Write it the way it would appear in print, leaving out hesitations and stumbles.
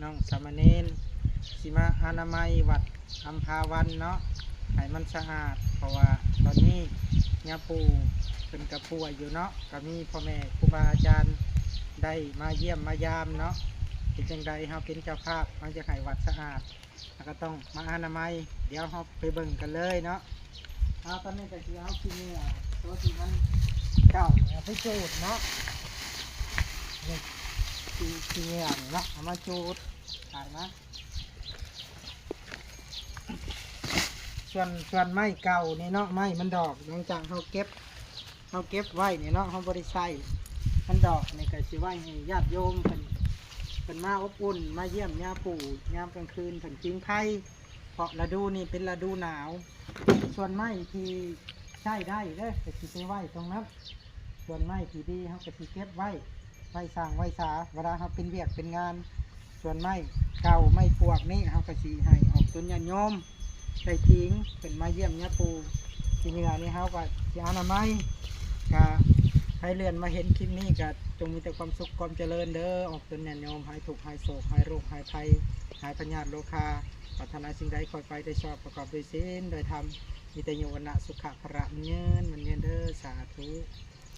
น้องสามเณรสิมาอนามัยวัดอัมพาวันเนาะให้มันสะอาดเพราะว่าตอนนี้ย่าปู่เป็นกระป่วยอยู่เนาะก็มีพ่อแม่ครูบาอาจารย์ได้มาเยี่ยมมายามเนาะเป็นจังใดเฮาเป็นเจ้าภาพเราจะให้วัดสะอาดแล้วก็ต้องมาอนามัยเดี๋ยวเฮาไปเบิ่งกันเลยเนาะเอาตอนนี้ก็สิเอาที่นี่ตัวที่มันเก่าเนี่ยไปจูดเนาะนี่ที่เนี่ยเนาะเอามาจูดถ่ายนะส่วนไม้เก่านี่เนาะไม้มันดอกหลังจากเขาเก็บไว้เนี่ยเนาะเขาบริใช้มันดอกในกระสิไว้ให้ญาติโยมเป็นมาอบอุ่นมาเยี่ยมย่าปู่ยามกลางคืนเป็นจิงไพ่เพราะฤดูนี่เป็นฤดูหนาวส่วนไม้ที่ใช้ได้เด้อก็สิไปไว้ตรงนั้นส่วนไม้ที่ดีเขาก็สิเก็บไว้สร้างไว้สาเวลาเขาเป็นเวียกเป็นงานส่วนไม้เก่าไม้ปวกนี่เขาก็สิให้ออกต้นญาติโยมใส่ทิ้งเป็นมาเยี่ยมย่าปู่ที่เหนือนี่เขาก็สิอนามัยก็ให้เลื่อนมาเห็นคลิปนี้ก็จงมีแต่ความสุขความเจริญเด้อออกต้นญาติโยมหายทุกข์หายโศกหายโรคหายภัยหายพยาธิโรคาปรารถนาสิ่งใดคอยไปได้ชอบประกอบด้วยศีลโดยธรรมมีแต่โยวันนะสุขะพระมันเยินเด้อสาธุ